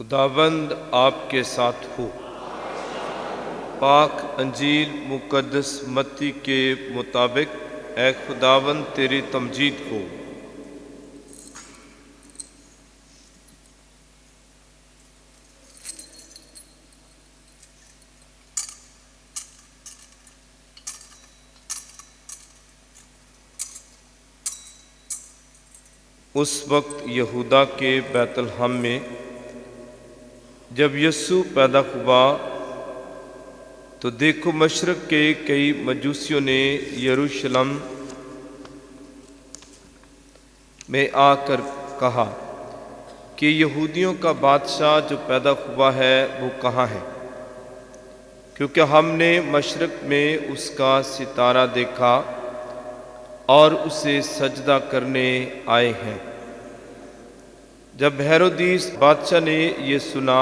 خداوند آپ کے ساتھ ہو۔ پاک انجیل مقدس متی کے مطابق اے خداوند تیری تمجید ہو۔ اس وقت یہودا کے بیت لحم میں جب یسوع پیدا ہوا تو دیکھو مشرق کے کئی مجوسیوں نے یروشلم میں آ کر کہا کہ یہودیوں کا بادشاہ جو پیدا ہوا ہے وہ کہاں ہے، کیونکہ ہم نے مشرق میں اس کا ستارہ دیکھا اور اسے سجدہ کرنے آئے ہیں۔ جب ہیرودیس بادشاہ نے یہ سنا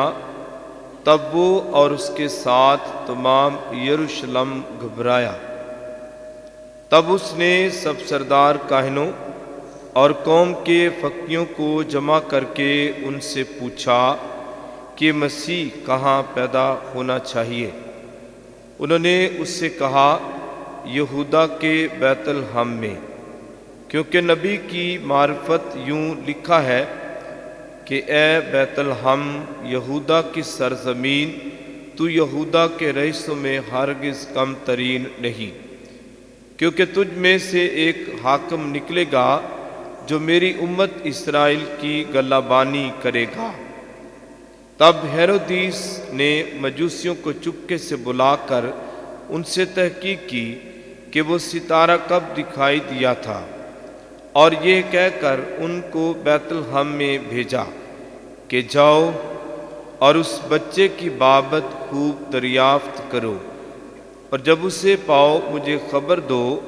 تب وہ اور اس کے ساتھ تمام یروشلم گھبرایا۔ تب اس نے سب سردار کاہنوں اور قوم کے فقیوں کو جمع کر کے ان سے پوچھا کہ مسیح کہاں پیدا ہونا چاہیے۔ انہوں نے اس سے کہا یہودا کے بیت لحم میں، کیونکہ نبی کی معرفت یوں لکھا ہے کہ اے بیت لحم یہودا کی سرزمین، تو یہودا کے رئیسوں میں ہرگز کم ترین نہیں، کیونکہ تجھ میں سے ایک حاکم نکلے گا جو میری امت اسرائیل کی گلہ بانی کرے گا۔ تب ہیرودیس نے مجوسیوں کو چپکے سے بلا کر ان سے تحقیق کی کہ وہ ستارہ کب دکھائی دیا تھا، اور یہ کہہ کر ان کو بیت لحم میں بھیجا کہ جاؤ اور اس بچے کی بابت خوب دریافت کرو، اور جب اسے پاؤ مجھے خبر دو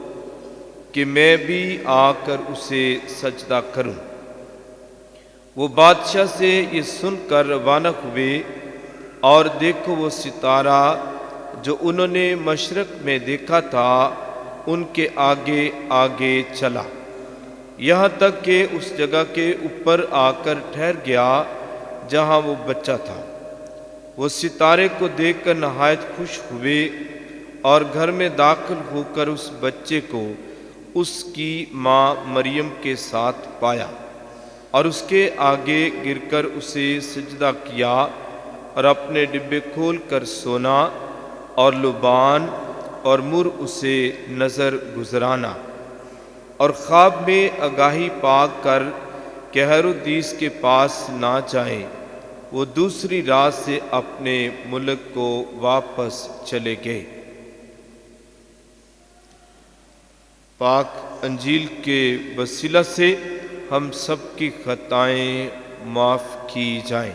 کہ میں بھی آ کر اسے سجدہ کروں۔ وہ بادشاہ سے یہ سن کر روانہ ہوئے، اور دیکھو وہ ستارہ جو انہوں نے مشرق میں دیکھا تھا ان کے آگے آگے چلا، یہاں تک کہ اس جگہ کے اوپر آ کر ٹھہر گیا جہاں وہ بچہ تھا۔ وہ ستارے کو دیکھ کر نہایت خوش ہوئے، اور گھر میں داخل ہو کر اس بچے کو اس کی ماں مریم کے ساتھ پایا، اور اس کے آگے گر کر اسے سجدہ کیا، اور اپنے ڈبے کھول کر سونا اور لبان اور مر اسے نظر گزرانا، اور خواب میں آگاہی پا کر کہ ہیرودیس کے پاس نہ جائیں، وہ دوسری رات سے اپنے ملک کو واپس چلے گئے۔ پاک انجیل کے وسیلہ سے ہم سب کی خطائیں معاف کی جائیں۔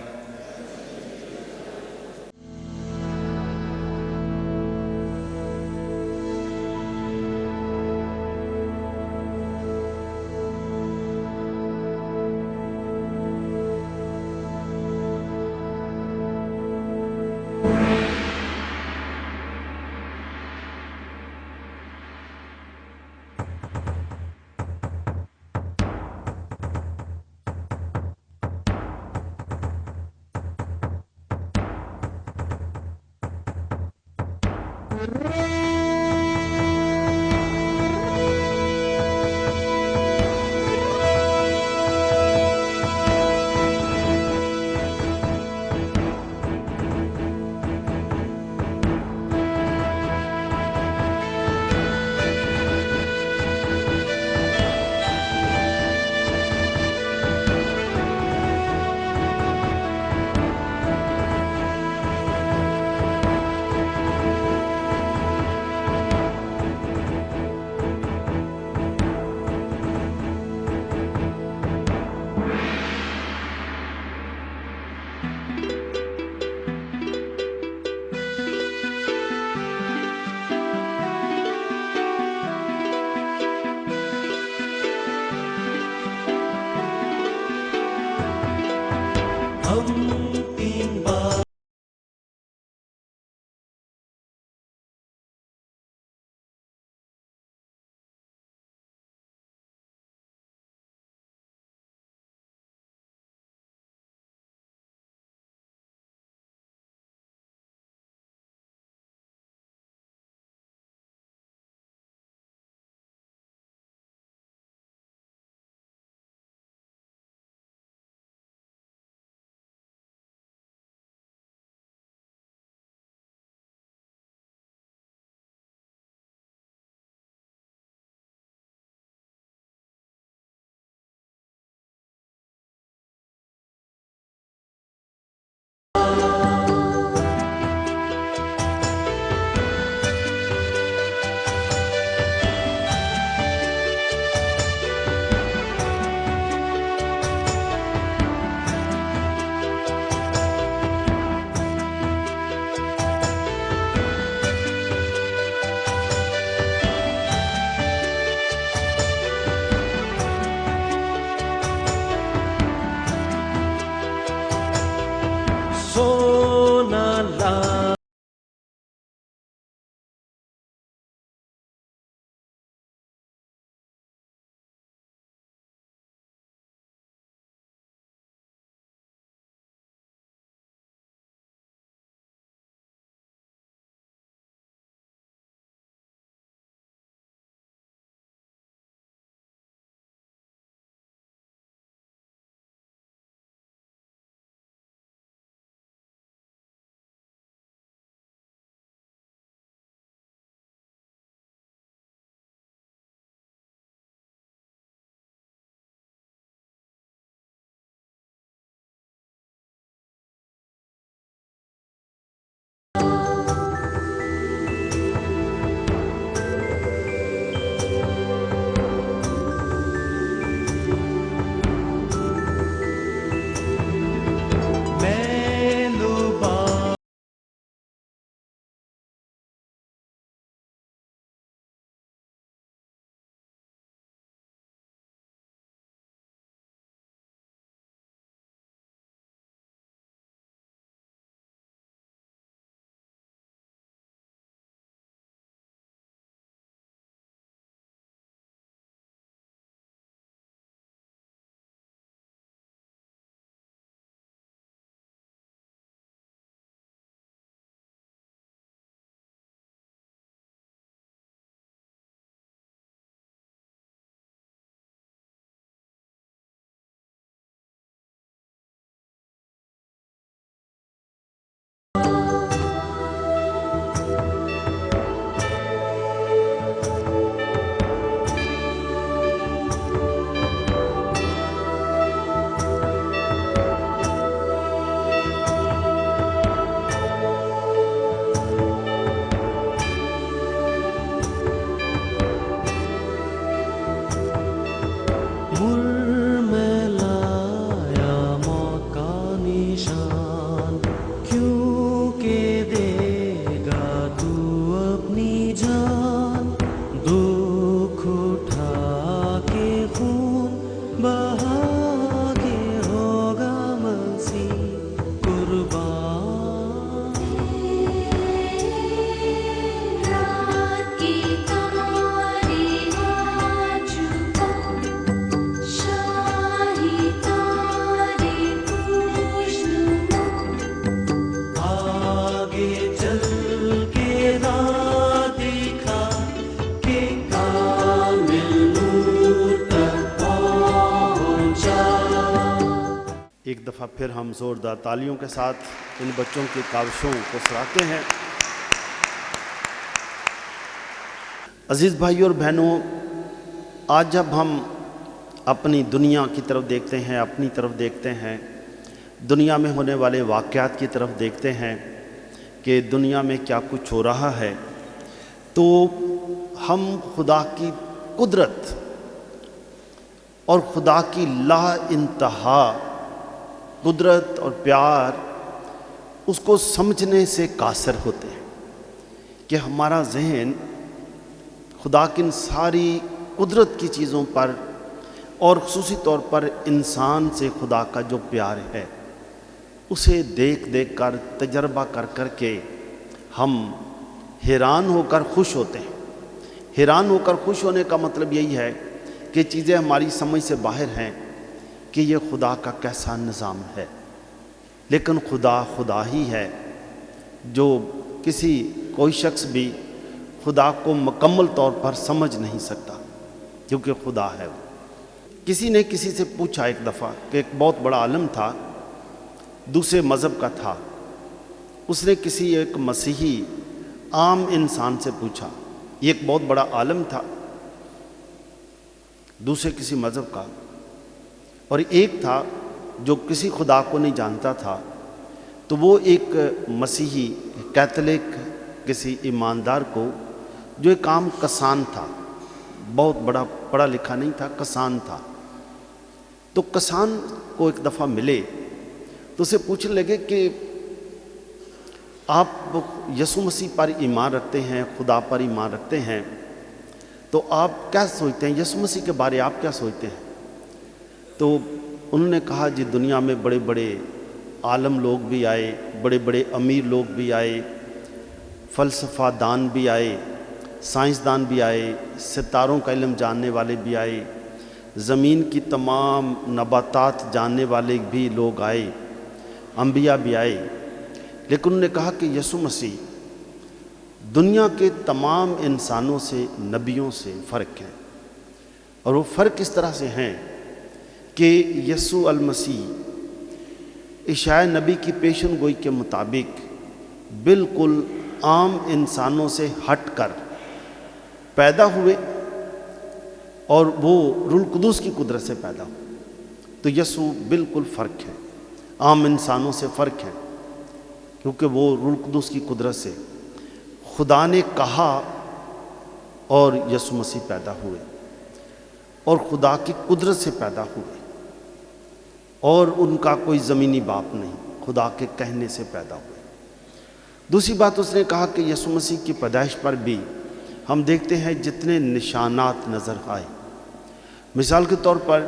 ایک دفعہ پھر ہم زوردار تالیوں کے ساتھ ان بچوں کی کاوشوں کو سراہتے ہیں۔ عزیز بھائیوں اور بہنوں، آج جب ہم اپنی دنیا کی طرف دیکھتے ہیں، اپنی طرف دیکھتے ہیں، دنیا میں ہونے والے واقعات کی طرف دیکھتے ہیں کہ دنیا میں کیا کچھ ہو رہا ہے، تو ہم خدا کی قدرت اور خدا کی لا انتہا قدرت اور پیار اس کو سمجھنے سے قاصر ہوتے ہیں کہ ہمارا ذہن خدا کی ان ساری قدرت کی چیزوں پر اور خصوصی طور پر انسان سے خدا کا جو پیار ہے اسے دیکھ دیکھ کر تجربہ کر کر کے ہم حیران ہو کر خوش ہوتے ہیں۔ حیران ہو کر خوش ہونے کا مطلب یہی ہے کہ چیزیں ہماری سمجھ سے باہر ہیں کہ یہ خدا کا کیسا نظام ہے، لیکن خدا ہی ہے جو کوئی شخص بھی خدا کو مکمل طور پر سمجھ نہیں سکتا، کیونکہ خدا ہے وہ۔ کسی نے کسی سے پوچھا ایک دفعہ کہ ایک بہت بڑا عالم تھا، دوسرے مذہب کا تھا، اس نے کسی ایک مسیحی عام انسان سے پوچھا، یہ ایک بہت بڑا عالم تھا دوسرے کسی مذہب کا، اور ایک تھا جو کسی خدا کو نہیں جانتا تھا، تو وہ ایک مسیحی کیتھولک کسی ایماندار کو، جو ایک عام کسان تھا، بہت بڑا پڑھا لکھا نہیں تھا، کسان تھا، تو کسان کو ایک دفعہ ملے تو اسے پوچھنے لگے کہ آپ یسوع مسیح پر ایمان رکھتے ہیں، خدا پر ایمان رکھتے ہیں، تو آپ کیا سوچتے ہیں، یسوع مسیح کے بارے آپ کیا سوچتے ہیں؟ تو انہوں نے کہا جی دنیا میں بڑے بڑے عالم لوگ بھی آئے، بڑے بڑے امیر لوگ بھی آئے، فلسفہ دان بھی آئے، سائنسدان بھی آئے، ستاروں کا علم جاننے والے بھی آئے، زمین کی تمام نباتات جاننے والے بھی لوگ آئے، انبیاء بھی آئے، لیکن انہوں نے کہا کہ یسوع مسیح دنیا کے تمام انسانوں سے، نبیوں سے فرق ہے، اور وہ فرق اس طرح سے ہیں کہ یسوع المسیح اشعیاء نبی کی پیشن گوئی کے مطابق بالکل عام انسانوں سے ہٹ کر پیدا ہوئے، اور وہ روح القدس کی قدرت سے پیدا ہوئے۔ تو یسوع بالکل فرق ہے، عام انسانوں سے فرق ہے، کیونکہ وہ روح القدس کی قدرت سے خدا نے کہا اور یسوع مسیح پیدا ہوئے، اور خدا کی قدرت سے پیدا ہوئے، اور ان کا کوئی زمینی باپ نہیں، خدا کے کہنے سے پیدا ہوئے۔ دوسری بات اس نے کہا کہ یسوع مسیح کی پیدائش پر بھی ہم دیکھتے ہیں جتنے نشانات نظر آئے، مثال کے طور پر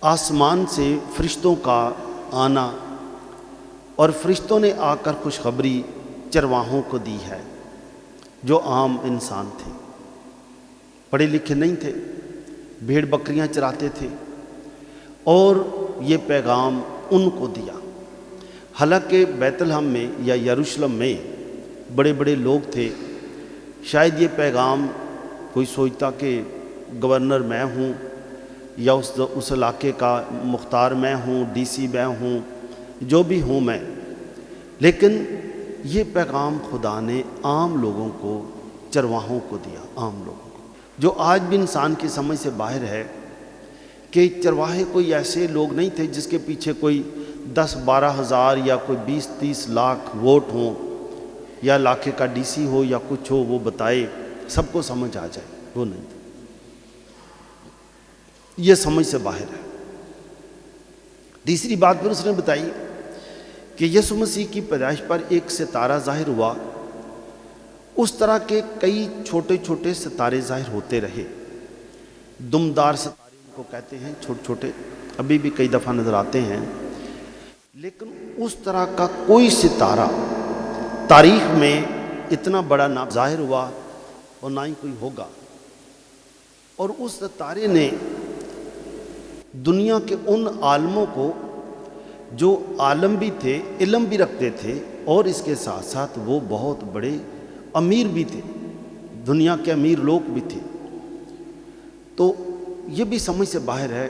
آسمان سے فرشتوں کا آنا، اور فرشتوں نے آ کر خوشخبری چرواہوں کو دی ہے جو عام انسان تھے، پڑھے لکھے نہیں تھے، بھیڑ بکریاں چراتے تھے، اور یہ پیغام ان کو دیا۔ حالانکہ بیت لحم میں یا یروشلم میں بڑے بڑے لوگ تھے، شاید یہ پیغام کوئی سوچتا کہ گورنر میں ہوں، یا اس علاقے کا مختار میں ہوں، ڈی سی میں ہوں، جو بھی ہوں میں، لیکن یہ پیغام خدا نے عام لوگوں کو، چرواہوں کو دیا، عام لوگوں کو، جو آج بھی انسان کی سمجھ سے باہر ہے کہ چرواہے کوئی ایسے لوگ نہیں تھے جس کے پیچھے کوئی 10-12 ہزار یا کوئی 20-30 لاکھ ووٹ ہوں، یا علاقے کا ڈی سی ہو یا کچھ ہو، وہ بتائے سب کو سمجھ آ جائے، وہ نہیں تھا، یہ سمجھ سے باہر ہے۔ تیسری بات پھر اس نے بتائی کہ یسوع مسیح کی پیدائش پر ایک ستارہ ظاہر ہوا، اس طرح کے کئی چھوٹے چھوٹے ستارے ظاہر ہوتے رہے، دمدار ستارے ان کو کہتے ہیں، چھوٹے چھوٹے ابھی بھی کئی دفعہ نظر آتے ہیں، لیکن اس طرح کا کوئی ستارہ تاریخ میں اتنا بڑا نہ ظاہر ہوا اور نہ ہی کوئی ہوگا۔ اور اس ستارے نے دنیا کے ان عالموں کو جو عالم بھی تھے، علم بھی رکھتے تھے، اور اس کے ساتھ ساتھ وہ بہت بڑے امیر بھی تھے، دنیا کے امیر لوگ بھی تھے، تو یہ بھی سمجھ سے باہر ہے۔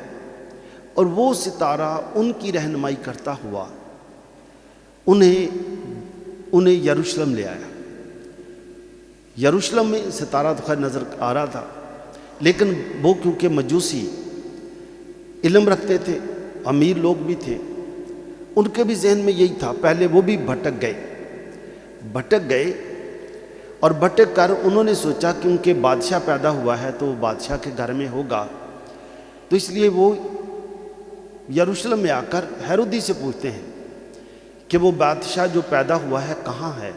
اور وہ ستارہ ان کی رہنمائی کرتا ہوا انہیں یروشلم لے آیا۔ یروشلم میں ستارہ تو خیر نظر آ رہا تھا، لیکن وہ کیونکہ مجوسی علم رکھتے تھے، امیر لوگ بھی تھے، ان کے بھی ذہن میں یہی تھا۔ پہلے وہ بھی بھٹک گئے اور بھٹک کر انہوں نے سوچا کیونکہ بادشاہ پیدا ہوا ہے تو وہ بادشاہ کے گھر میں ہوگا، تو اس لیے وہ یروشلم میں آ کر ہیرودی سے پوچھتے ہیں کہ وہ بادشاہ جو پیدا ہوا ہے کہاں ہے،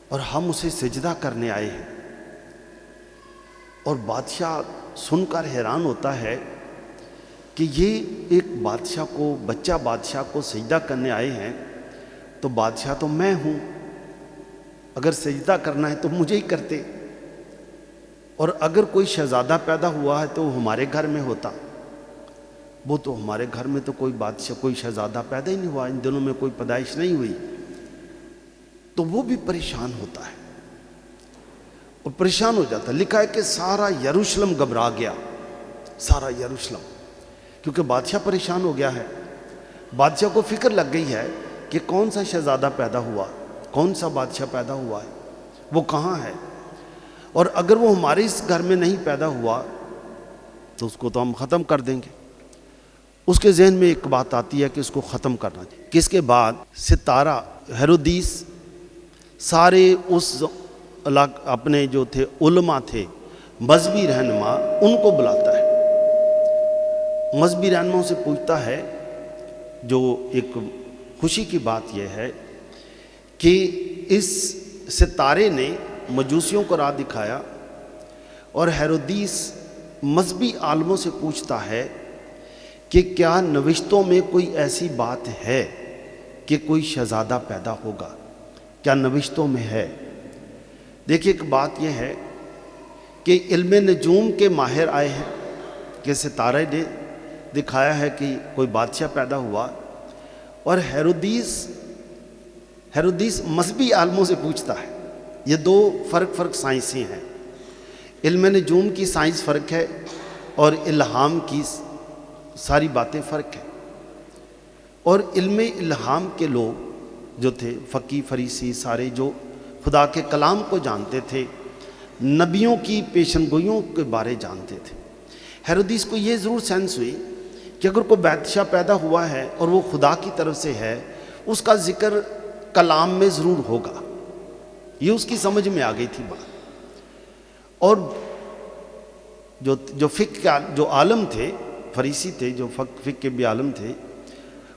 اور ہم اسے سجدہ کرنے آئے ہیں۔ اور بادشاہ سن کر حیران ہوتا ہے کہ یہ ایک بادشاہ کو، بچہ بادشاہ کو سجدہ کرنے آئے ہیں، تو بادشاہ تو میں ہوں، اگر سجدہ کرنا ہے تو مجھے ہی کرتے، اور اگر کوئی شہزادہ پیدا ہوا ہے تو وہ ہمارے گھر میں ہوتا، وہ تو ہمارے گھر میں تو کوئی بادشاہ، کوئی شہزادہ پیدا ہی نہیں ہوا، ان دنوں میں کوئی پیدائش نہیں ہوئی۔ تو وہ بھی پریشان ہوتا ہے اور پریشان ہو جاتا ہے۔ لکھا ہے کہ سارا یروشلم گھبرا گیا، سارا یروشلم، کیونکہ بادشاہ پریشان ہو گیا ہے۔ بادشاہ کو فکر لگ گئی ہے کہ کون سا شہزادہ پیدا ہوا، کون سا بادشاہ پیدا ہوا ہے، وہ کہاں ہے، اور اگر وہ ہمارے اس گھر میں نہیں پیدا ہوا تو اس کو تو ہم ختم کر دیں گے۔ اس کے ذہن میں ایک بات آتی ہے کہ اس کو ختم کرنا چاہیے۔ کہ اس کے بعد ستارہ ہیرودیس سارے اس اپنے جو تھے علماء تھے، مذہبی رہنما، ان کو بلاتا ہے، مذہبی رہنماؤں سے پوچھتا ہے۔ جو ایک خوشی کی بات یہ ہے کہ اس ستارے نے مجوسیوں کو راہ دکھایا، اور ہیرودیس مذہبی عالموں سے پوچھتا ہے کہ کیا نوشتوں میں کوئی ایسی بات ہے کہ کوئی شہزادہ پیدا ہوگا، کیا نوشتوں میں ہے؟ دیکھیے ایک بات یہ ہے کہ علم نجوم کے ماہر آئے ہیں کہ ستارے نے دکھایا ہے کہ کوئی بادشاہ پیدا ہوا، اور ہیرودیس مذہبی عالموں سے پوچھتا ہے۔ یہ دو فرق سائنسی ہیں، علم نجوم کی سائنس فرق ہے اور الہام کی ساری باتیں فرق ہیں۔ اور علم الہام کے لوگ جو تھے، فقی فریسی، سارے جو خدا کے کلام کو جانتے تھے، نبیوں کی پیشن گوئیوں کے بارے جانتے تھے۔ ہیرودیس کو یہ ضرور سینس ہوئی کہ اگر کوئی بادشاہ پیدا ہوا ہے اور وہ خدا کی طرف سے ہے، اس کا ذکر کلام میں ضرور ہوگا، یہ اس کی سمجھ میں آ گئی تھی بات۔ اور جو فقہ کے جو عالم تھے، فریسی تھے، جو فقہ کے بھی عالم تھے،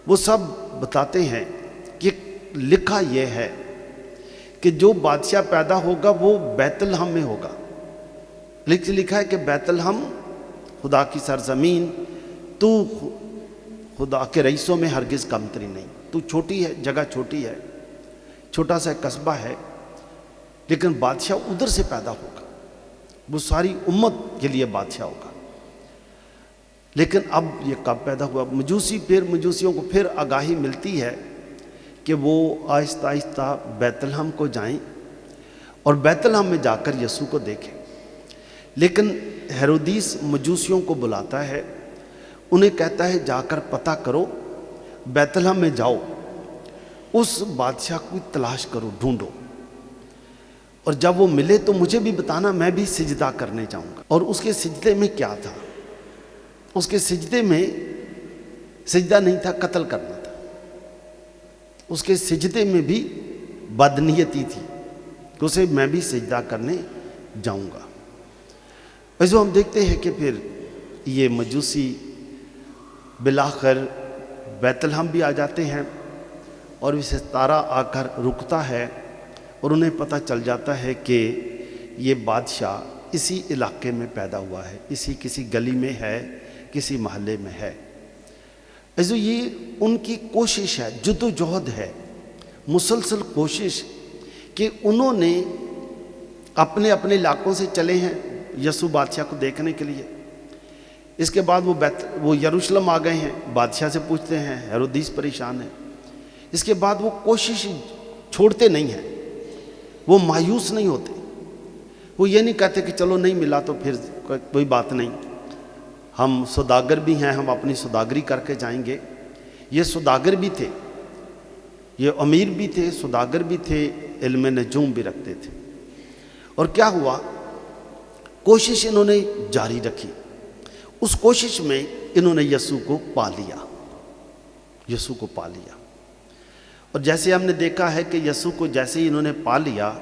وہ سب بتاتے ہیں کہ لکھا یہ ہے کہ جو بادشاہ پیدا ہوگا وہ بیت الحم میں ہوگا۔ لکھا ہے کہ بیت الحم خدا کی سرزمین، تو خدا کے رئیسوں میں ہرگز کمتری نہیں، تو چھوٹی ہے، جگہ چھوٹی ہے، چھوٹا سا قصبہ ہے، لیکن بادشاہ ادھر سے پیدا ہوگا، وہ ساری امت کے لیے بادشاہ ہوگا۔ لیکن اب یہ کب پیدا ہوا؟ مجوسیوں کو پھر آگاہی ملتی ہے کہ وہ آہستہ آہستہ بیت الحم کو جائیں اور بیت الحم میں جا کر یسوع کو دیکھیں۔ لیکن ہیرودیس مجوسیوں کو بلاتا ہے، انہیں کہتا ہے جا کر پتہ کرو، بیت الحم میں جاؤ، اس بادشاہ کو تلاش کرو، ڈھونڈو، اور جب وہ ملے تو مجھے بھی بتانا، میں بھی سجدہ کرنے جاؤں گا۔ اور اس کے سجدے میں کیا تھا؟ اس کے سجدے میں سجدہ نہیں تھا، قتل کرنا تھا۔ اس کے سجدے میں بھی بدنیتی تھی کہ اسے میں بھی سجدہ کرنے جاؤں گا۔ ایسے ہم دیکھتے ہیں کہ پھر یہ مجوسی بالآخر بیت الحم بھی آ جاتے ہیں، اور یہ ستارہ آ کر رکتا ہے، اور انہیں پتہ چل جاتا ہے کہ یہ بادشاہ اسی علاقے میں پیدا ہوا ہے، کسی گلی میں ہے، کسی محلے میں ہے۔ ایسے یہ ان کی کوشش ہے، جد و جہد ہے، مسلسل کوشش کہ انہوں نے اپنے علاقوں سے چلے ہیں یسوع بادشاہ کو دیکھنے کے لیے۔ اس کے بعد وہ یروشلم آ گئے ہیں، بادشاہ سے پوچھتے ہیں، ہیرودیس پریشان ہے۔ اس کے بعد وہ کوشش چھوڑتے نہیں ہیں، وہ مایوس نہیں ہوتے، وہ یہ نہیں کہتے کہ چلو نہیں ملا تو پھر کوئی بات نہیں، ہم سوداگر بھی ہیں، ہم اپنی سوداگری کر کے جائیں گے۔ یہ سوداگر بھی تھے، یہ امیر بھی تھے، سوداگر بھی تھے، علم نجوم بھی رکھتے تھے۔ اور کیا ہوا؟ کوشش انہوں نے جاری رکھی۔ اس کوشش میں انہوں نے یسوع کو پا لیا، یسوع کو پا لیا۔ اور جیسے ہم نے دیکھا ہے کہ یسوع کو جیسے ہی انہوں نے پا لیا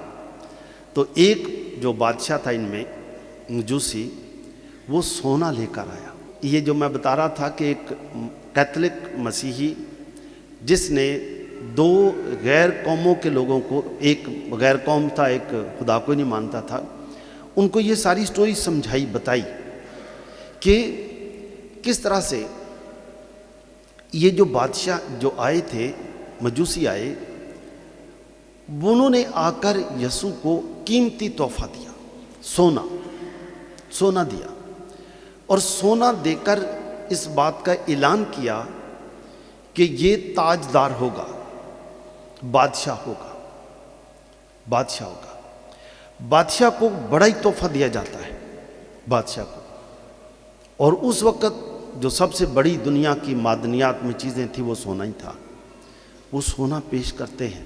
تو ایک جو بادشاہ تھا ان میں مجوسی، وہ سونا لے کر آیا۔ یہ جو میں بتا رہا تھا کہ ایک کیتھولک مسیحی جس نے دو غیر قوموں کے لوگوں کو، ایک غیر قوم تھا، ایک خدا کو نہیں مانتا تھا، ان کو یہ ساری سٹوری سمجھائی، بتائی کہ کس طرح سے یہ جو بادشاہ جو آئے تھے، مجوسی آئے، انہوں نے آ کر یسوع کو قیمتی تحفہ دیا، سونا دیا، اور سونا دے کر اس بات کا اعلان کیا کہ یہ تاجدار ہوگا، بادشاہ ہوگا، بادشاہ ہوگا۔ بادشاہ کو بڑا ہی تحفہ دیا جاتا ہے، بادشاہ کو۔ اور اس وقت جو سب سے بڑی دنیا کی معدنیات میں چیزیں تھیں وہ سونا ہی تھا۔ وہ سونا پیش کرتے ہیں،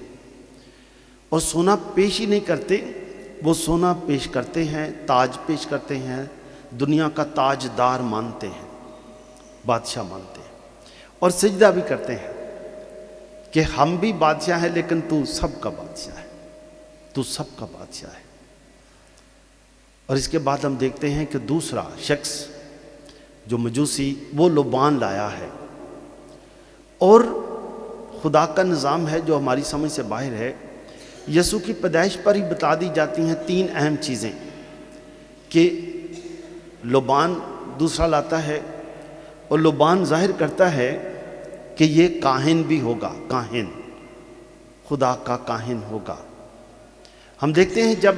اور سونا پیش ہی نہیں کرتے، وہ سونا پیش کرتے ہیں، تاج پیش کرتے ہیں، دنیا کا تاجدار مانتے ہیں، بادشاہ مانتے ہیں، اور سجدہ بھی کرتے ہیں کہ ہم بھی بادشاہ ہیں لیکن تو سب کا بادشاہ ہے، تو سب کا بادشاہ ہے۔ اور اس کے بعد ہم دیکھتے ہیں کہ دوسرا شخص جو مجوسی، وہ لبان لایا ہے، اور خدا کا نظام ہے جو ہماری سمجھ سے باہر ہے۔ یسوع کی پیدائش پر ہی بتا دی جاتی ہیں تین اہم چیزیں کہ لبان دوسرا لاتا ہے، اور لبان ظاہر کرتا ہے کہ یہ کاہن بھی ہوگا، کاہن، خدا کا کاہن ہوگا۔ ہم دیکھتے ہیں جب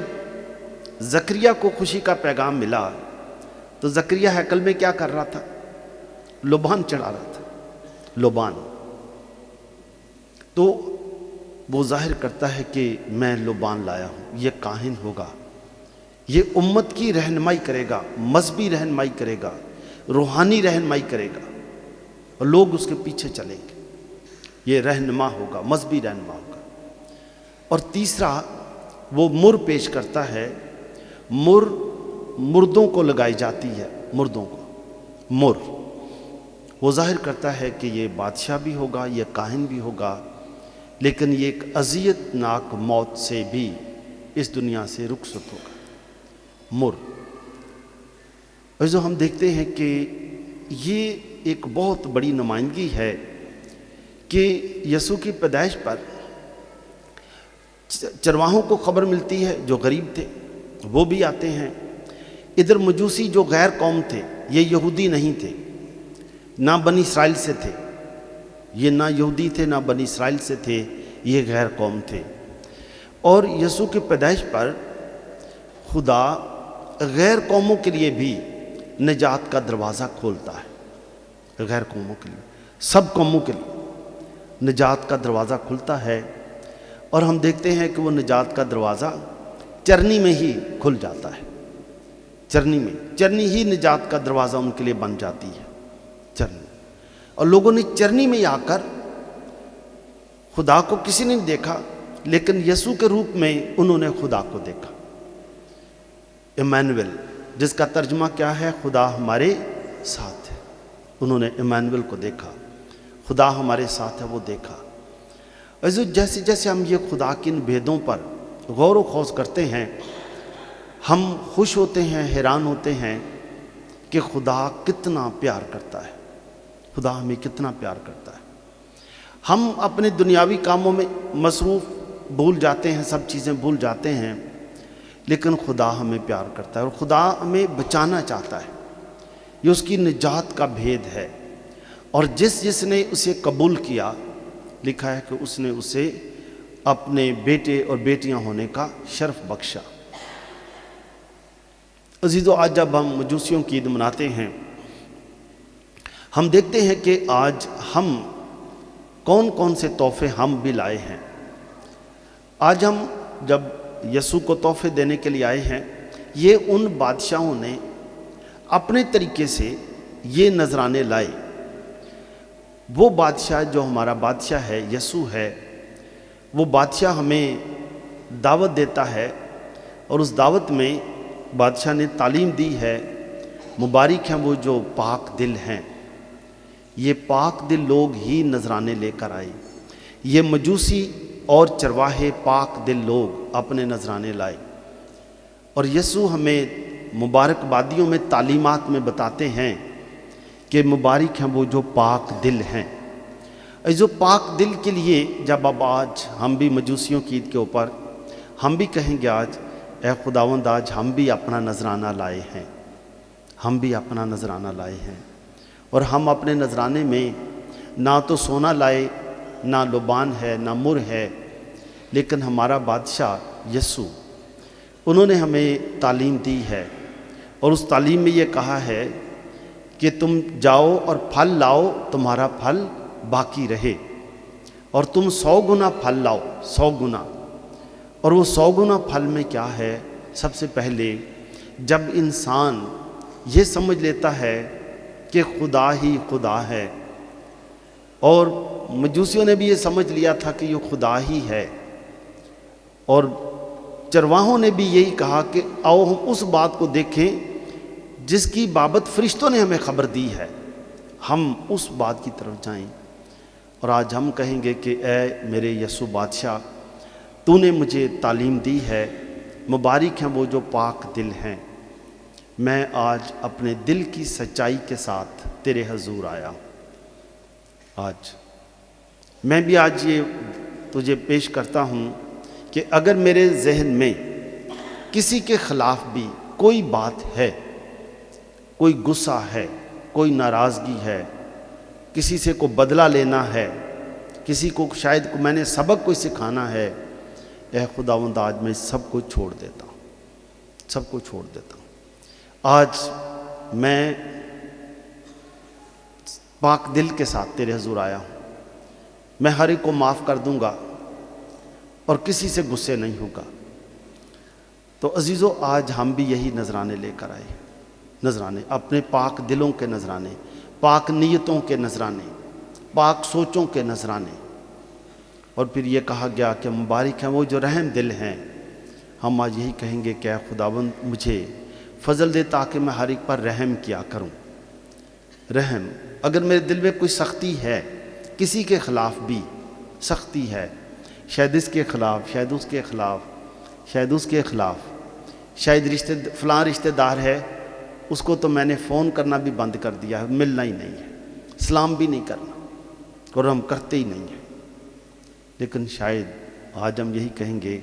زکریا کو خوشی کا پیغام ملا تو زکریا ہیکل میں کیا کر رہا تھا؟ لبان چڑھا رہا تھا، لبان۔ تو وہ ظاہر کرتا ہے کہ میں لبان لایا ہوں، یہ کاہن ہوگا، یہ امت کی رہنمائی کرے گا، مذہبی رہنمائی کرے گا، روحانی رہنمائی کرے گا، اور لوگ اس کے پیچھے چلیں گے۔ یہ رہنما ہوگا، مذہبی رہنما ہوگا۔ اور تیسرا وہ مر پیش کرتا ہے، مردوں کو لگائی جاتی ہے، مردوں کو مر۔ وہ ظاہر کرتا ہے کہ یہ بادشاہ بھی ہوگا، یہ کاہن بھی ہوگا، لیکن یہ ایک اذیت ناک موت سے بھی اس دنیا سے رخصت ہوگا، مر۔ اور جو ہم دیکھتے ہیں کہ یہ ایک بہت بڑی نمائندگی ہے کہ یسوع کی پیدائش پر چرواہوں کو خبر ملتی ہے، جو غریب تھے وہ بھی آتے ہیں۔ ادھر مجوسی جو غیر قوم تھے، یہ یہودی نہیں تھے، نہ بنی اسرائیل سے تھے، یہ نہ یہودی تھے نہ بنی اسرائیل سے تھے، یہ غیر قوم تھے۔ اور یسوع کی پیدائش پر خدا غیر قوموں کے لیے بھی نجات کا دروازہ کھولتا ہے، غیر قوموں کے لیے، سب قوموں کے لیے نجات کا دروازہ کھلتا ہے۔ اور ہم دیکھتے ہیں کہ وہ نجات کا دروازہ چرنی میں ہی کھل جاتا ہے، چرنی ہی نجات کا دروازہ ان کے لیے بن جاتی ہے، چرنی۔ اور لوگوں نے چرنی میں آ کر خدا کو کسی نے نہیں دیکھا، لیکن یسوع کے روپ میں انہوں نے خدا کو دیکھا، ایمانویل، جس کا ترجمہ کیا ہے؟ خدا ہمارے ساتھ ہے۔ انہوں نے ایمانویل کو دیکھا، خدا ہمارے ساتھ ہے، وہ دیکھا۔ جیسے جیسے ہم یہ خدا کی ان بھیدوں پر غور و خوض کرتے ہیں، ہم خوش ہوتے ہیں، حیران ہوتے ہیں کہ خدا کتنا پیار کرتا ہے، خدا ہمیں کتنا پیار کرتا ہے۔ ہم اپنے دنیاوی کاموں میں مصروف بھول جاتے ہیں، سب چیزیں بھول جاتے ہیں، لیکن خدا ہمیں پیار کرتا ہے اور خدا ہمیں بچانا چاہتا ہے۔ یہ اس کی نجات کا بھید ہے، اور جس نے اسے قبول کیا، لکھا ہے کہ اس نے اسے اپنے بیٹے اور بیٹیاں ہونے کا شرف بخشا۔ عزیزو، آج جب ہم مجوسیوں کی عید مناتے ہیں، ہم دیکھتے ہیں کہ آج ہم کون کون سے تحفے ہم بھی لائے ہیں۔ آج ہم جب یسوع کو تحفے دینے کے لیے آئے ہیں، یہ ان بادشاہوں نے اپنے طریقے سے یہ نذرانے لائے۔ وہ بادشاہ جو ہمارا بادشاہ ہے، یسوع ہے، وہ بادشاہ ہمیں دعوت دیتا ہے، اور اس دعوت میں بادشاہ نے تعلیم دی ہے، مبارک ہیں وہ جو پاک دل ہیں۔ یہ پاک دل لوگ ہی نذرانے لے کر آئے۔ یہ مجوسی اور چرواہے پاک دل لوگ اپنے نذرانے لائے، اور یسوع ہمیں مبارک بادیوں میں تعلیمات میں بتاتے ہیں کہ مبارک ہیں وہ جو پاک دل ہیں۔ جو پاک دل کے لیے جب اب آج ہم بھی مجوسیوں کی عید کے اوپر ہم بھی کہیں گے آج اے خداوند آج ہم بھی اپنا نذرانہ لائے ہیں، ہم بھی اپنا نذرانہ لائے ہیں، اور ہم اپنے نذرانے میں نہ تو سونا لائے، نہ لبان ہے، نہ مر ہے، لیکن ہمارا بادشاہ یسوع انہوں نے ہمیں تعلیم دی ہے، اور اس تعلیم میں یہ کہا ہے کہ تم جاؤ اور پھل لاؤ، تمہارا پھل باقی رہے، اور تم 100 گنا پھل لاؤ، 100 گنا۔ اور وہ 100 گنا پھل میں کیا ہے؟ سب سے پہلے جب انسان یہ سمجھ لیتا ہے کہ خدا ہی خدا ہے، اور مجوسیوں نے بھی یہ سمجھ لیا تھا کہ یہ خدا ہی ہے، اور چرواہوں نے بھی یہی کہا کہ آؤ ہم اس بات کو دیکھیں جس کی بابت فرشتوں نے ہمیں خبر دی ہے، ہم اس بات کی طرف جائیں۔ اور آج ہم کہیں گے کہ اے میرے یسوع بادشاہ، تو نے مجھے تعلیم دی ہے، مبارک ہیں وہ جو پاک دل ہیں۔ میں آج اپنے دل کی سچائی کے ساتھ تیرے حضور آیا۔ آج میں بھی آج یہ تجھے پیش کرتا ہوں کہ اگر میرے ذہن میں کسی کے خلاف بھی کوئی بات ہے، کوئی غصہ ہے، کوئی ناراضگی ہے، کسی سے کو بدلہ لینا ہے، کسی کو شاید میں نے سبق کوئی سکھانا ہے، اے خداوند آج میں سب کو چھوڑ دیتا ہوں، سب کو چھوڑ دیتا ہوں۔ آج میں پاک دل کے ساتھ تیرے حضور آیا ہوں، میں ہر ایک کو معاف کر دوں گا اور کسی سے غصے نہیں ہوگا۔ تو عزیزو آج ہم بھی یہی نذرانے لے کر آئے، نذرانے اپنے پاک دلوں کے نذرانے، پاک نیتوں کے نذرانے، پاک سوچوں کے نذرانے۔ اور پھر یہ کہا گیا کہ مبارک ہیں وہ جو رحم دل ہیں۔ ہم آج یہی کہیں گے کہ اے خداوند مجھے فضل دے تاکہ میں ہر ایک پر رحم کیا کروں۔ رحم، اگر میرے دل میں کوئی سختی ہے، کسی کے خلاف بھی سختی ہے، شاید اس کے خلاف، شاید اس کے خلاف، شاید اس کے خلاف، شاید فلاں رشتہ دار ہے، اس کو تو میں نے فون کرنا بھی بند کر دیا ہے، ملنا ہی نہیں ہے، سلام بھی نہیں کرنا، اور ہم کرتے ہی نہیں ہیں۔ لیکن شاید آج ہم یہی کہیں گے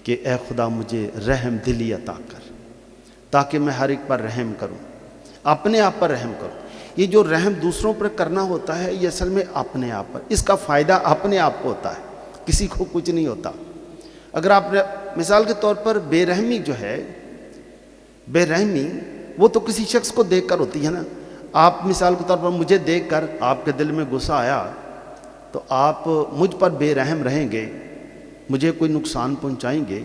کہ اے خدا مجھے رحم دلی عطا کر تاکہ میں ہر ایک پر رحم کروں، اپنے آپ پر رحم کروں۔ یہ جو رحم دوسروں پر کرنا ہوتا ہے یہ اصل میں اپنے آپ پر، اس کا فائدہ اپنے آپ کو ہوتا ہے، کسی کو کچھ نہیں ہوتا۔ اگر آپ مثال کے طور پر بے رحمی جو ہے، بے رحمی وہ تو کسی شخص کو دیکھ کر ہوتی ہے نا۔ آپ مثال کے طور پر مجھے دیکھ کر آپ کے دل میں غصہ آیا تو آپ مجھ پر بے رحم رہیں گے، مجھے کوئی نقصان پہنچائیں گے،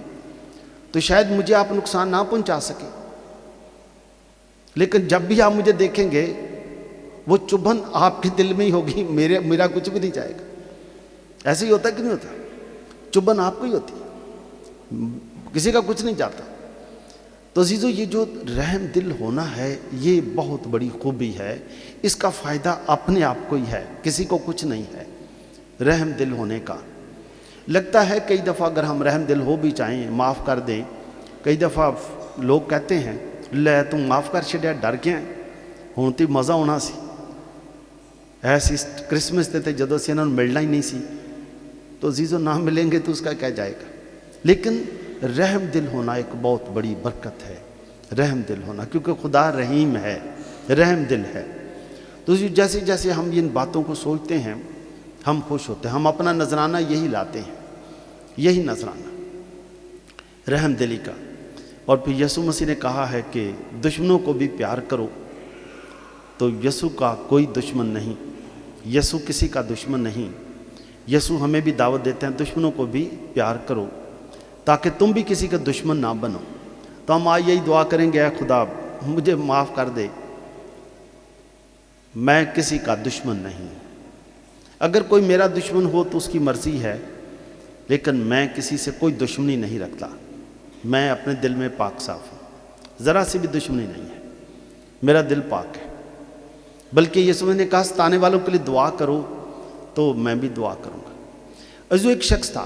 تو شاید مجھے آپ نقصان نہ پہنچا سکیں، لیکن جب بھی آپ مجھے دیکھیں گے وہ چبھن آپ کے دل میں ہی ہوگی، میرا کچھ بھی نہیں جائے گا۔ ایسے ہی ہوتا ہے کہ نہیں ہوتا؟ چبھن آپ کو ہی ہوتی ہے، کسی کا کچھ نہیں جاتا۔ تو عزیزو یہ جو رحم دل ہونا ہے یہ بہت بڑی خوبی ہے، اس کا فائدہ اپنے آپ کو ہی ہے، کسی کو کچھ نہیں ہے رحم دل ہونے کا۔ لگتا ہے کئی دفعہ اگر ہم رحم دل ہو بھی چاہیں، معاف کر دیں، کئی دفعہ لوگ کہتے ہیں لے تم معاف کر چھڑیا، ڈر گیا ہوں تی مزہ ہونا سی، ایسی کرسمس تے جدوں سے انہوں نے ملنا ہی نہیں سی، تو عزیزو نہ ملیں گے تو اس کا کیا جائے گا۔ لیکن رحم دل ہونا ایک بہت بڑی برکت ہے، رحم دل ہونا، کیونکہ خدا رحیم ہے، رحم دل ہے۔ تو جیسے جیسے ہم ان باتوں کو سوچتے ہیں ہم خوش ہوتے ہیں، ہم اپنا نذرانہ یہی لاتے ہیں، یہی نذرانہ رحم دلی کا۔ اور پھر یسوع مسیح نے کہا ہے کہ دشمنوں کو بھی پیار کرو، تو یسوع کا کوئی دشمن نہیں، یسوع کسی کا دشمن نہیں۔ یسوع ہمیں بھی دعوت دیتے ہیں دشمنوں کو بھی پیار کرو تاکہ تم بھی کسی کا دشمن نہ بنو۔ تو ہم آج یہی دعا کریں گے اے خدا مجھے معاف کر دے، میں کسی کا دشمن نہیں. اگر کوئی میرا دشمن ہو تو اس کی مرضی ہے، لیکن میں کسی سے کوئی دشمنی نہیں رکھتا. میں اپنے دل میں پاک صاف ہوں، ذرا سی بھی دشمنی نہیں ہے، میرا دل پاک ہے. بلکہ یسوع نے کہا ستانے والوں کے لیے دعا کرو، تو میں بھی دعا کروں گا. جو ایک شخص تھا،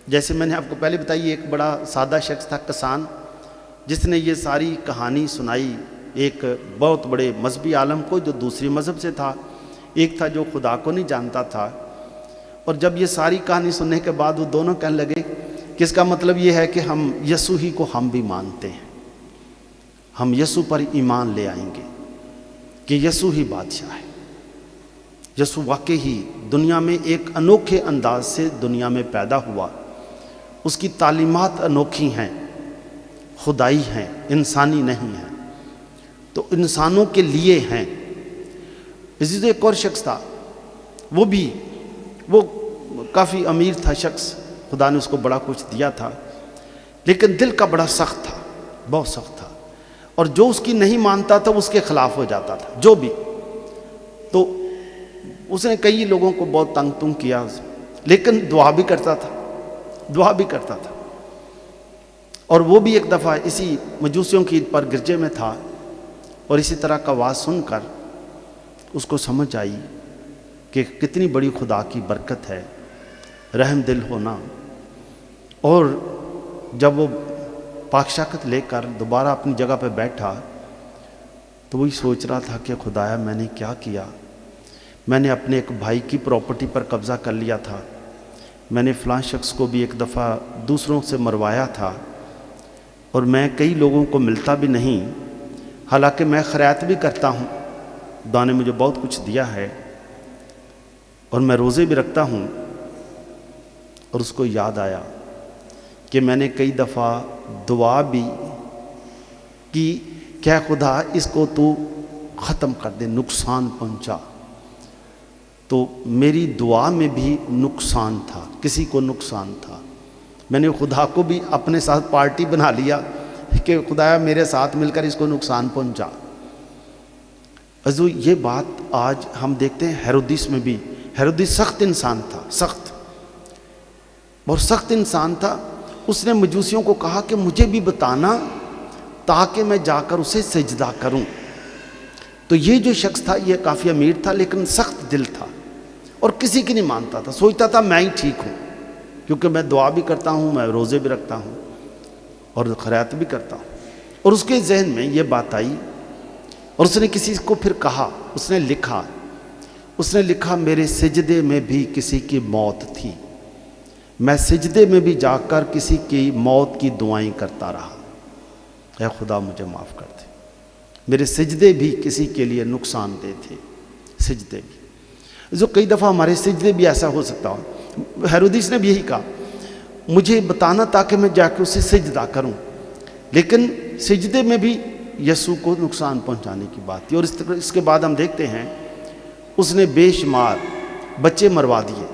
جیسے میں نے آپ کو پہلے بتائی، ایک بڑا سادہ شخص تھا کسان، جس نے یہ ساری کہانی سنائی ایک بہت بڑے مذہبی عالم کو جو دوسری مذہب سے تھا. ایک تھا جو خدا کو نہیں جانتا تھا. اور جب یہ ساری کہانی سننے کے بعد وہ دونوں کہنے لگے کہ اس کا مطلب یہ ہے کہ ہم یسوع ہی کو ہم بھی مانتے ہیں، ہم یسوع پر ایمان لے آئیں گے کہ یسوع ہی بادشاہ ہے. یسوع واقعی ہی دنیا میں ایک انوکھے انداز سے دنیا میں پیدا ہوا. اس کی تعلیمات انوکھی ہیں، خدائی ہیں، انسانی نہیں ہیں، تو انسانوں کے لیے ہیں. اسی طرح ایک اور شخص تھا، وہ کافی امیر تھا شخص، خدا نے اس کو بڑا کچھ دیا تھا، لیکن دل کا بڑا سخت تھا، بہت سخت تھا. اور جو اس کی نہیں مانتا تھا اس کے خلاف ہو جاتا تھا، جو بھی. تو اس نے کئی لوگوں کو بہت تنگ تنگ کیا، لیکن دعا بھی کرتا تھا. اور وہ بھی ایک دفعہ اسی مجوسیوں کی عید پر گرجے میں تھا، اور اسی طرح کا آواز سن کر اس کو سمجھ آئی کہ کتنی بڑی خدا کی برکت ہے رحم دل ہونا. اور جب وہ پاکشاکت لے کر دوبارہ اپنی جگہ پہ بیٹھا تو وہی سوچ رہا تھا کہ خدایا میں نے کیا کیا. میں نے اپنے ایک بھائی کی پراپرٹی پر قبضہ کر لیا تھا، میں نے فلاں شخص کو بھی ایک دفعہ دوسروں سے مروایا تھا، اور میں کئی لوگوں کو ملتا بھی نہیں، حالانکہ میں خیرات بھی کرتا ہوں، خدا نے مجھے بہت کچھ دیا ہے، اور میں روزے بھی رکھتا ہوں. اور اس کو یاد آیا کہ میں نے کئی دفعہ دعا بھی کی کہ خدا اس کو تو ختم کر دے، نقصان پہنچا. تو میری دعا میں بھی نقصان تھا، کسی کو نقصان تھا. میں نے خدا کو بھی اپنے ساتھ پارٹی بنا لیا کہ خدایا میرے ساتھ مل کر اس کو نقصان پہنچا. حضور یہ بات آج ہم دیکھتے ہیں ہیرودیس میں بھی. ہیرودیس سخت انسان تھا، سخت، بہت سخت انسان تھا. اس نے مجوسیوں کو کہا کہ مجھے بھی بتانا تاکہ میں جا کر اسے سجدہ کروں. تو یہ جو شخص تھا یہ کافی امیر تھا، لیکن سخت دل تھا اور کسی کی نہیں مانتا تھا. سوچتا تھا میں ہی ٹھیک ہوں، کیونکہ میں دعا بھی کرتا ہوں، میں روزے بھی رکھتا ہوں اور خیرات بھی کرتا ہوں. اور اس کے ذہن میں یہ بات آئی اور اس نے کسی کو پھر کہا، اس نے لکھا میرے سجدے میں بھی کسی کی موت تھی، میں سجدے میں بھی جا کر کسی کی موت کی دعائیں کرتا رہا. اے خدا مجھے معاف کر دے، میرے سجدے بھی کسی کے لیے نقصان دہ تھے. سجدے بھی جو کئی دفعہ ہمارے سجدے بھی ایسا ہو سکتا ہو. ہیرودیس نے بھی یہی کہا مجھے بتانا تاکہ میں جا کے اسے سجدہ کروں، لیکن سجدے میں بھی یسوع کو نقصان پہنچانے کی بات تھی. اور اس کے بعد ہم دیکھتے ہیں اس نے بے شمار بچے مروا دیے،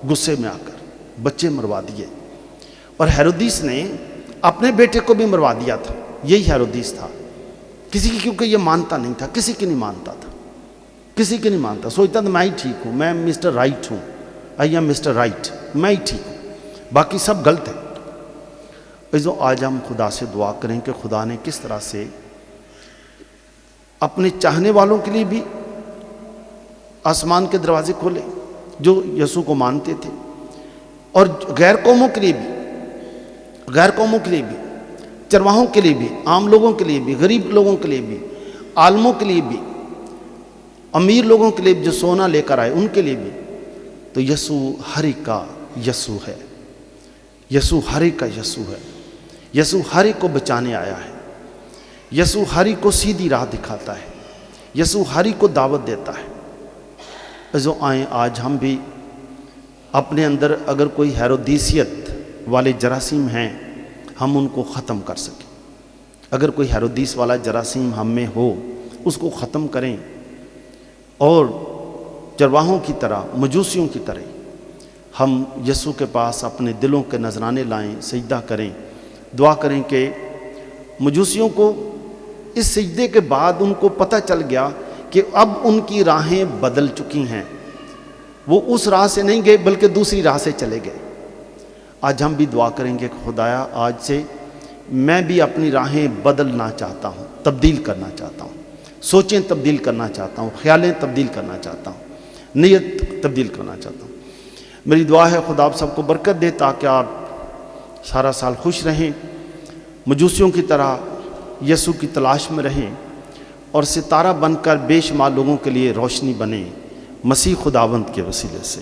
غصے میں آ کر بچے مروا دیے. اور ہیرودیس نے اپنے بیٹے کو بھی مروا دیا تھا. یہی ہیرودیس تھا، کسی کی، کیونکہ یہ مانتا نہیں تھا، کسی کی نہیں مانتا تھا، کسی کی نہیں مانتا. سوچتا تھا میں ہی ٹھیک ہوں، میں مسٹر رائٹ ہوں، آئی ایم مسٹر رائٹ، میں ہی ٹھیک ہوں، باقی سب غلط ہے. آج ہم خدا سے دعا کریں کہ خدا نے کس طرح سے اپنے چاہنے والوں کے لیے بھی آسمان کے دروازے کھولے جو یسوع کو مانتے تھے، اور غیر قوموں کے لیے بھی، چرواہوں کے لیے بھی، عام لوگوں کے لیے بھی، غریب لوگوں کے لیے بھی، عالموں کے لیے بھی، امیر لوگوں کے لیے بھی جو سونا لے کر آئے ان کے لیے بھی. تو یسوع ہر ایک کا یسوع ہے، یسوع ہر ایک کا یسوع ہے. یسوع ہر ایک کو بچانے آیا ہے. یسوع ہر ایک کو سیدھی راہ دکھاتا ہے. یسوع ہر ایک کو دعوت دیتا ہے. جو آئیں آج ہم بھی اپنے اندر اگر کوئی ہیرودیسیت والے جراثیم ہیں ہم ان کو ختم کر سکیں. اگر کوئی ہیرودیس والا جراثیم ہم میں ہو اس کو ختم کریں، اور چرواہوں کی طرح، مجوسیوں کی طرح ہم یسوع کے پاس اپنے دلوں کے نذرانے لائیں، سجدہ کریں، دعا کریں. کہ مجوسیوں کو اس سجدے کے بعد ان کو پتہ چل گیا کہ اب ان کی راہیں بدل چکی ہیں، وہ اس راہ سے نہیں گئے بلکہ دوسری راہ سے چلے گئے۔ آج ہم بھی دعا کریں گے کہ خدایا آج سے میں بھی اپنی راہیں بدلنا چاہتا ہوں، تبدیل کرنا چاہتا ہوں، سوچیں تبدیل کرنا چاہتا ہوں، خیالیں تبدیل کرنا چاہتا ہوں، نیت تبدیل کرنا چاہتا ہوں۔ میری دعا ہے خدا آپ سب کو برکت دے تاکہ آپ سارا سال خوش رہیں، مجوسیوں کی طرح یسوع کی تلاش میں رہیں اور ستارہ بن کر بے شمار لوگوں کے لیے روشنی بنیں، مسیح خداوند کے وسیلے سے۔